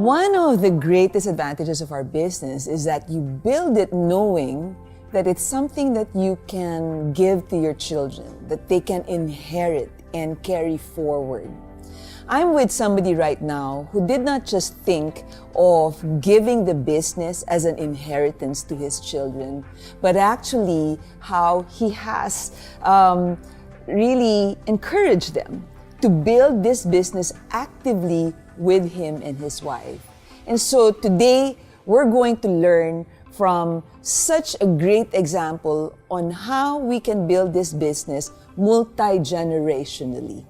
One of the greatest advantages of our business is that you build it knowing that it's something that you can give to your children, that they can inherit and carry forward. I'm with somebody right now who did not just think of giving the business as an inheritance to his children, but actually how he has really encouraged them to build this business actively with him and his wife. And so today, we're going to learn from such a great example on how we can build this business multi-generationally.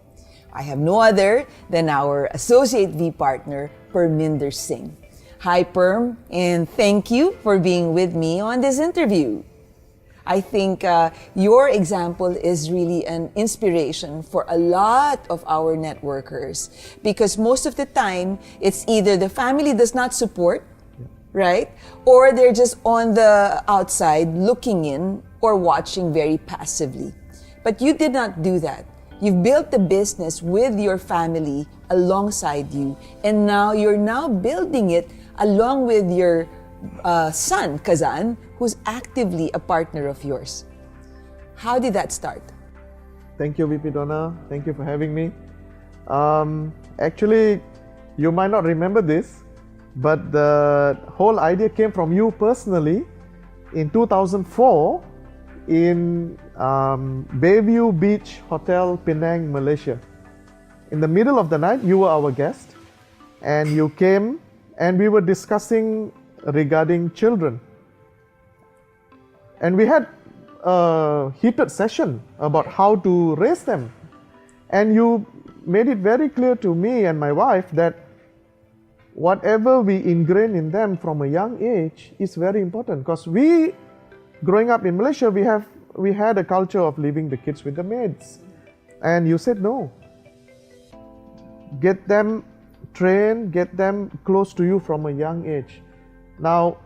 I have no other than our Associate V Partner, Parminder Singh. Hi, Perm, and thank you for being with me on this interview. I think your example is really an inspiration for a lot of our networkers, because most of the time, it's either the family does not support, right? Or they're just on the outside looking in or watching very passively. But you did not do that. You've built the business with your family alongside you, and now you're building it along with your son, Kazan, who's actively a partner of yours. How did that start? Thank you, VP Donna. Thank you for having me. Actually, you might not remember this, but the whole idea came from you personally in 2004 in Bayview Beach Hotel, Penang, Malaysia. In the middle of the night, you were our guest, and you came and we were discussing regarding children. And we had a heated session about how to raise them. And you made it very clear to me and my wife that whatever we ingrain in them from a young age is very important, because we, growing up in Malaysia, we had a culture of leaving the kids with the maids. And you said no. Get them trained, get them close to you from a young age. Now,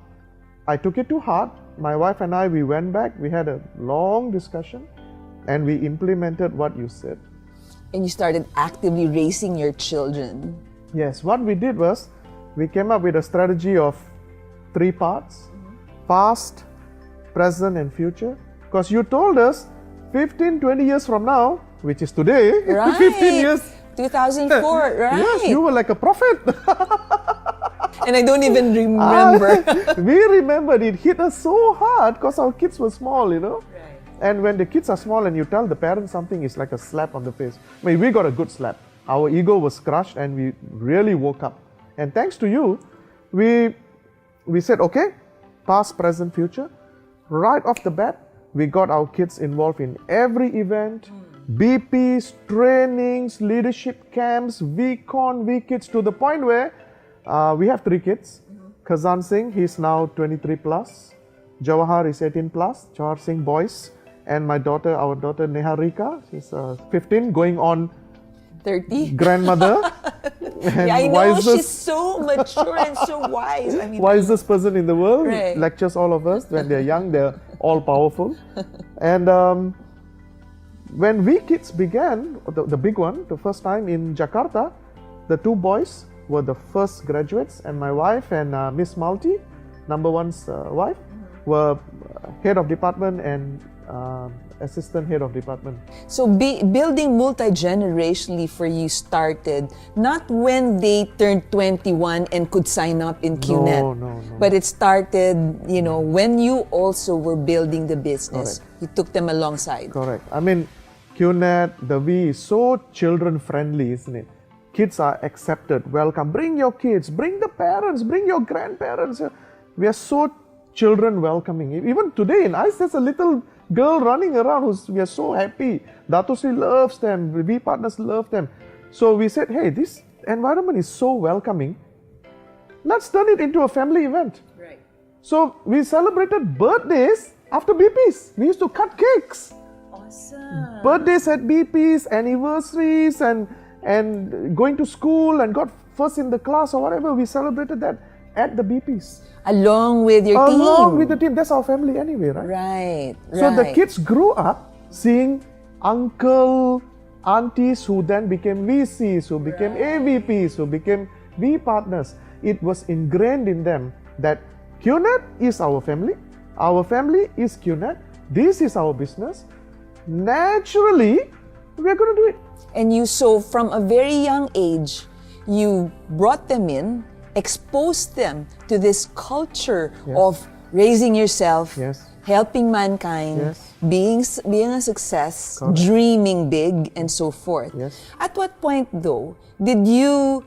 I took it to heart. My wife and I, we went back, we had a long discussion, and we implemented what you said. And you started actively raising your children. Yes, what we did was, we came up with a strategy of 3 parts: past, present, and future. Because you told us 15, 20 years from now, which is today, right. 15 years. 2004, right? Yes, you were like a prophet. And I don't even remember. We remembered, it hit us so hard because our kids were small, you know. Right. And when the kids are small and you tell the parents something, it's like a slap on the face. I mean, we got a good slap. Our ego was crushed and we really woke up. And thanks to you, we said, okay, past, present, future. Right off the bat, we got our kids involved in every event, BPs, trainings, leadership camps, VCon, VKids, to the point where we have 3 kids. Kazan Singh, he's now 23 plus. Jawahar is 18 plus. Jawahar Singh, boys. And my daughter, our daughter Neharika, she's 15, going on 30. Grandmother. Yeah, I know, she's so mature and so wise. I mean, wisest person in the world. Right. Lectures all of us. When they're young, they're all powerful. And when we kids began, the big one, the first time in Jakarta, the 2 boys were the first graduates, and my wife and Miss Malti, number 1's wife, were head of department and assistant head of department. So building multi-generationally for you started not when they turned 21 and could sign up in QNet. No. But it started, you know, when you also were building the business. Correct. You took them alongside. Correct. I mean, QNet, the V is so children-friendly, isn't it? Kids are accepted, welcome. Bring your kids, bring the parents, bring your grandparents. We are so children-welcoming. Even today in ICE, there's a little girl running around we are so happy. Dato Sri loves them, V partners love them. So we said, hey, this environment is so welcoming. Let's turn it into a family event. Right. So we celebrated birthdays after BPs. We used to cut cakes. Awesome. Birthdays at BPs, anniversaries, and going to school and got first in the class or whatever. We celebrated that at the BPs. Along with your team. Along with the team. That's our family anyway, right? Right. So the kids grew up seeing uncle, aunties who then became VCs, who became AVPs, who became V partners. it was ingrained in them that QNet is our family is QNet, this is our business. Naturally, we are going to do it. And you, so from a very young age, you brought them in, exposed them to this culture of raising yourself, helping mankind, being a success, dreaming big, and so forth. At what point, though, did you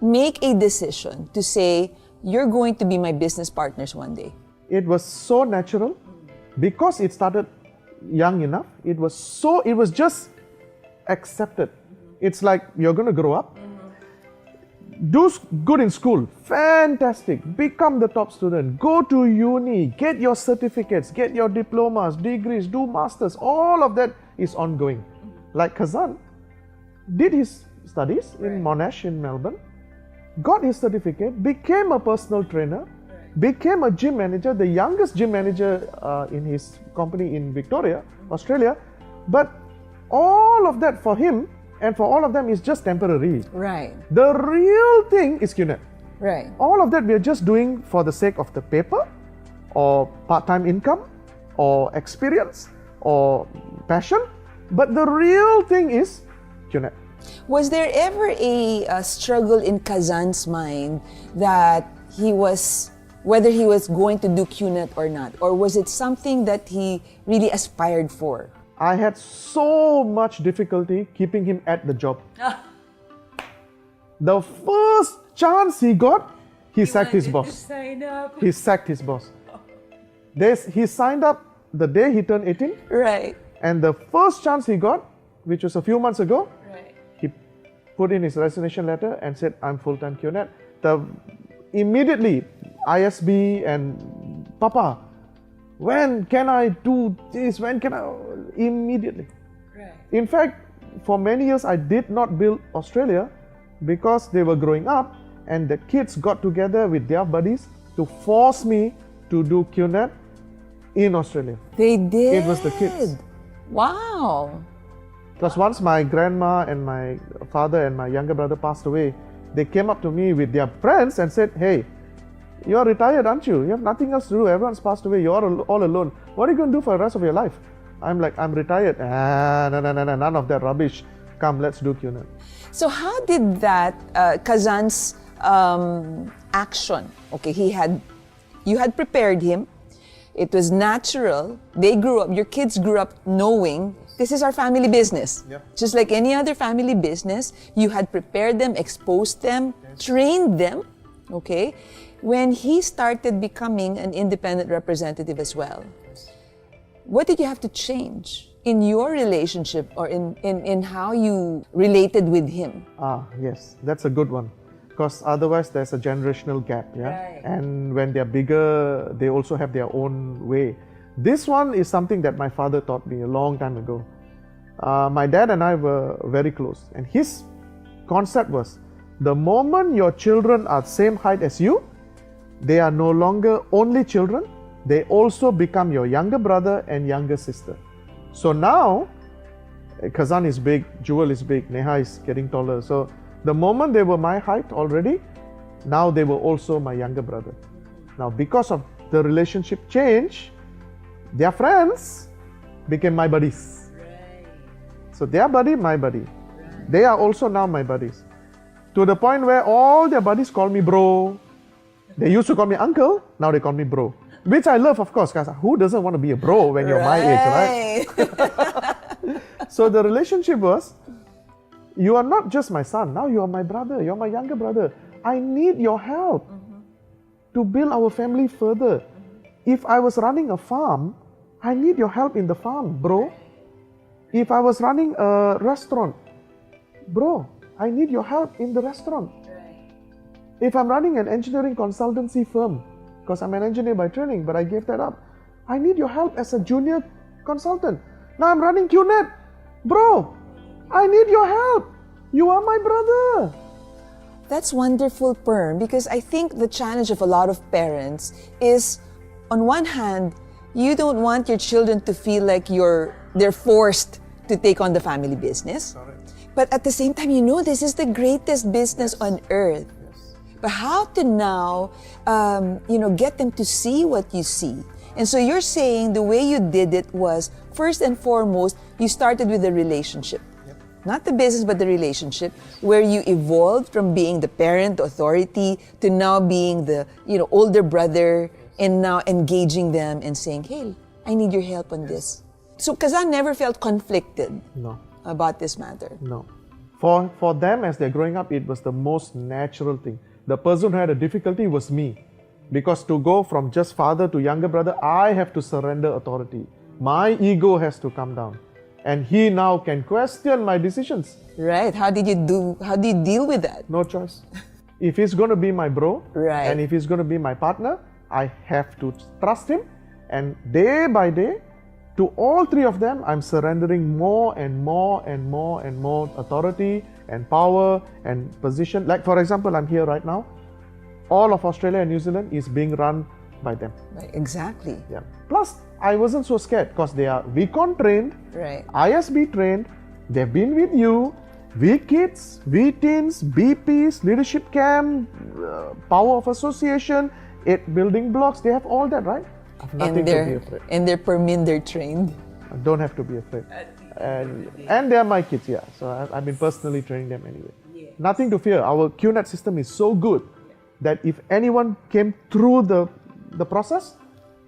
make a decision to say, you're going to be my business partners one day? It was so natural because it started young enough. It was just accepted. It's like, you're going to grow up, do good in school, fantastic, become the top student, go to uni, get your certificates, get your diplomas, degrees, do masters, all of that is ongoing. Like Kazan did his studies in Monash in Melbourne, got his certificate, became a personal trainer, became a gym manager, the youngest gym manager in his company in Victoria, Australia. But all of that for him and for all of them is just temporary. Right. The real thing is QNet. Right. All of that we are just doing for the sake of the paper or part-time income or experience or passion. But the real thing is QNet. Was there ever a struggle in Kazan's mind that whether he was going to do QNet or not? Or was it something that he really aspired for? I had so much difficulty keeping him at the job. The first chance he got, he sacked his boss. Sign up. He sacked his boss. He signed up the day he turned 18. Right. And the first chance he got, which was a few months ago, he put in his resignation letter and said, I'm full-time QNet. Immediately, ISB and Papa, when can I do this? When can I? Immediately. Right. In fact, for many years, I did not build Australia because they were growing up and the kids got together with their buddies to force me to do QNet in Australia. They did? It was the kids. Wow. Because once my grandma and my father and my younger brother passed away, they came up to me with their friends and said, hey, you're retired, aren't you? You have nothing else to do. Everyone's passed away. You're all alone. What are you going to do for the rest of your life? I'm like, I'm retired. No, none of that rubbish. Come, let's do QNet. So how did that, Kazan's action, okay, you had prepared him. It was natural. They grew up, your kids grew up knowing this is our family business. Yep. Just like any other family business, you had prepared them, exposed them, trained them, okay? When he started becoming an independent representative as well, what did you have to change in your relationship or in how you related with him? Yes, that's a good one. Because otherwise there's a generational gap, yeah? Right. And when they're bigger, they also have their own way. This one is something that my father taught me a long time ago. My dad and I were very close, and his concept was, the moment your children are same height as you, they are no longer only children, they also become your younger brother and younger sister. So now, Kazan is big, Jewel is big, Neha is getting taller. So the moment they were my height already, now they were also my younger brother. Now because of the relationship change, their friends became my buddies. Right. So their buddy, my buddy. Right. They are also now my buddies. To the point where all their buddies call me bro. They used to call me uncle, now they call me bro. Which I love, of course, because who doesn't want to be a bro when you're my age, right? So the relationship was, you are not just my son, now you are my brother, you're my younger brother. I need your help to build our family further. If I was running a farm, I need your help in the farm, bro. If I was running a restaurant, bro, I need your help in the restaurant. If I'm running an engineering consultancy firm, because I'm an engineer by training, but I gave that up, I need your help as a junior consultant. Now I'm running QNet. Bro, I need your help. You are my brother. That's wonderful, Perm, because I think the challenge of a lot of parents is, on one hand, you don't want your children to feel like they're forced to take on the family business. Correct. But at the same time, you know this is the greatest business on earth. Yes. but how to now, get them to see what you see. And so you're saying the way you did it was, first and foremost, you started with the relationship. Not the business, but the relationship, where you evolved from being the parent, authority, to now being the older brother, and now engaging them and saying, hey, I need your help on this. So Kazan never felt conflicted about this matter. No. For them, as they're growing up, it was the most natural thing. The person who had a difficulty was me. Because to go from just father to younger brother, I have to surrender authority. My ego has to come down. And he now can question my decisions. Right. How did you deal with that? No choice. If he's going to be my bro, right, and if he's going to be my partner, I have to trust him. And day by day, to all three of them, I'm surrendering more and more and more and more authority and power and position. Like, for example, I'm here right now. All of Australia and New Zealand is being run by them. Right. Exactly. Yeah. Plus, I wasn't so scared because they are VCon trained, right, ISB trained, they've been with you, V Kids, V Teens, BPs, leadership camp, power of association, 8 building blocks, they have all that, right? I have nothing to be afraid. And they're Perminder trained. I don't have to be afraid. And they're my kids, yeah. So I've been personally training them anyway. Yes. Nothing to fear. Our QNet system is so good that if anyone came through the process,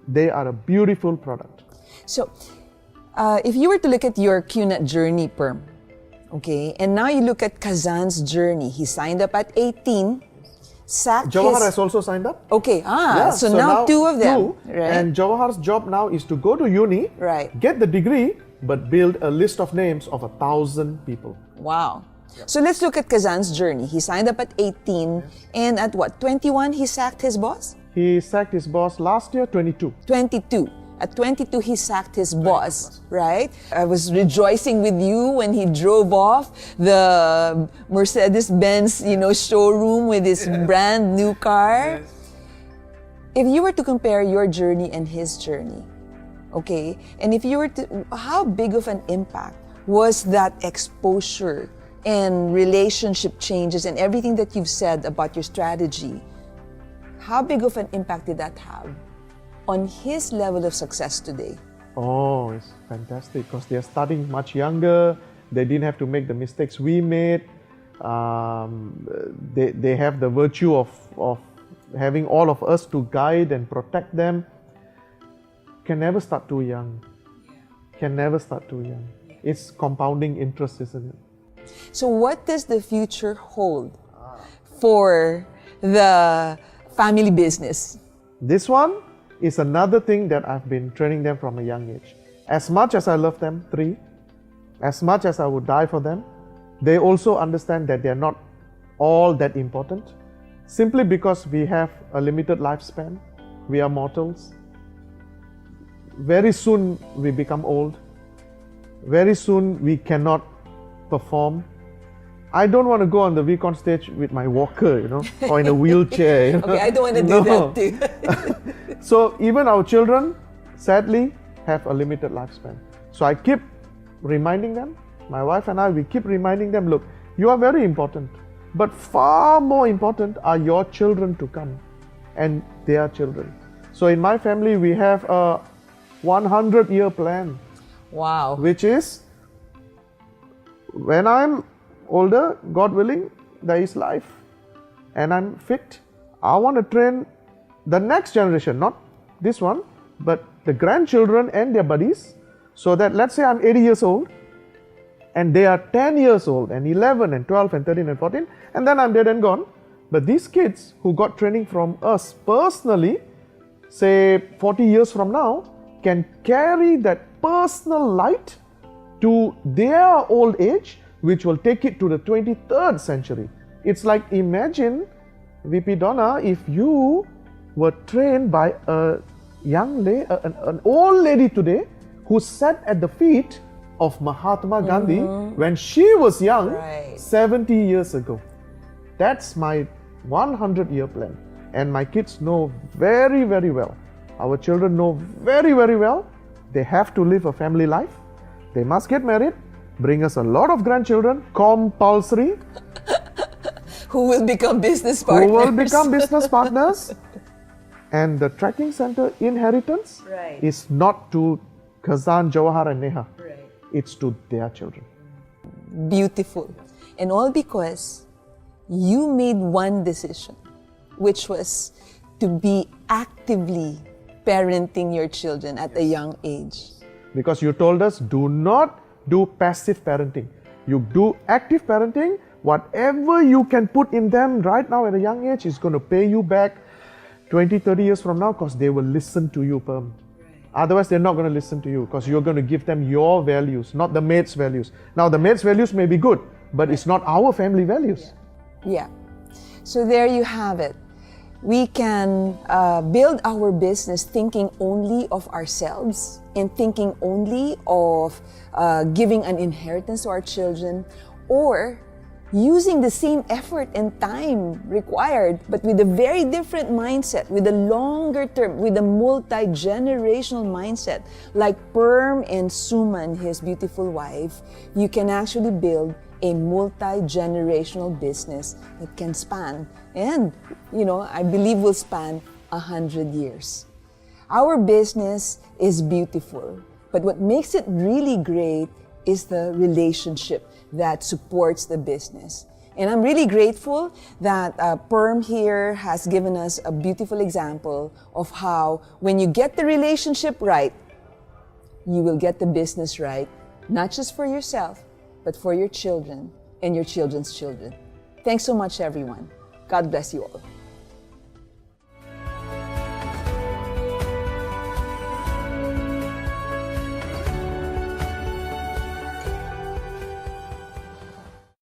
they are a beautiful product. So, if you were to look at your QNet journey, Perm, okay, and now you look at Kazan's journey. He signed up at 18, Jawahar has also signed up. Okay, so now 2 of them. Right. And Jawahar's job now is to go to uni, right, get the degree, but build a list of names of 1,000 people. Wow. Yep. So let's look at Kazan's journey. He signed up at 18, and at 21, he sacked his boss? He sacked his boss last year, 22. 22. At 22, he sacked his boss, right? I was rejoicing with you when he drove off the Mercedes-Benz, showroom with his brand new car. Yes. If you were to compare your journey and his journey, okay, and if you were to, how big of an impact was that exposure and relationship changes and everything that you've said about your strategy? How big of an impact did that have on his level of success today? Oh, it's fantastic because they're starting much younger. They didn't have to make the mistakes we made. They have the virtue of having all of us to guide and protect them. Can never start too young. Can never start too young. It's compounding interest, isn't it? So what does the future hold for the family business? This one is another thing that I've been training them from a young age. As much as I love them, 3, as much as I would die for them, they also understand that they're not all that important. Simply because we have a limited lifespan, we are mortals. Very soon we become old. Very soon we cannot perform. I don't want to go on the VCon stage with my walker, or in a wheelchair. Okay, I don't want to do that too. So even our children, sadly, have a limited lifespan. So I keep reminding them, my wife and I, we keep reminding them, look, you are very important, but far more important are your children to come and their children. So in my family, we have a 100-year plan. Wow. Which is, when I'm older, God willing, there is life and I'm fit, I want to train the next generation, not this one, but the grandchildren and their buddies, so that let's say I'm 80 years old and they are 10 years old and 11 and 12 and 13 and 14, and then I'm dead and gone. But these kids who got training from us personally, say 40 years from now, can carry that personal light to their old age, which will take it to the 23rd century. It's like, imagine, VP Donna, if you were trained by a young lady, an old lady today, who sat at the feet of Mahatma Gandhi when she was young, 70 years ago. That's my 100-year plan. And my kids know very, very well. Our children know very, very well. They have to live a family life. They must get married, bring us a lot of grandchildren, compulsory. who will become business partners. Who will become business partners. And the tracking center inheritance is not to Khazan, Jawahar and Neha. It's to their children. Beautiful. And all because you made one decision, which was to be actively parenting your children at a young age. Because you told us, do not do passive parenting. You do active parenting. Whatever you can put in them right now at a young age is going to pay you back 20, 30 years from now, because they will listen to you, Perm. Otherwise, they're not going to listen to you, because you're going to give them your values, not the maid's values. Now, the maid's values may be good, but it's not our family values. Yeah. So there you have it. We can build our business thinking only of ourselves and thinking only of giving an inheritance to our children, or using the same effort and time required, but with a very different mindset, with a longer term, with a multi-generational mindset. Like Perm and Suman, his beautiful wife, you can actually build a multi-generational business that can span, and I believe will span 100 years. Our business is beautiful, but what makes it really great is the relationship that supports the business. And I'm really grateful that Perm here has given us a beautiful example of how when you get the relationship right, you will get the business right, not just for yourself, but for your children and your children's children. Thanks so much, everyone. God bless you all.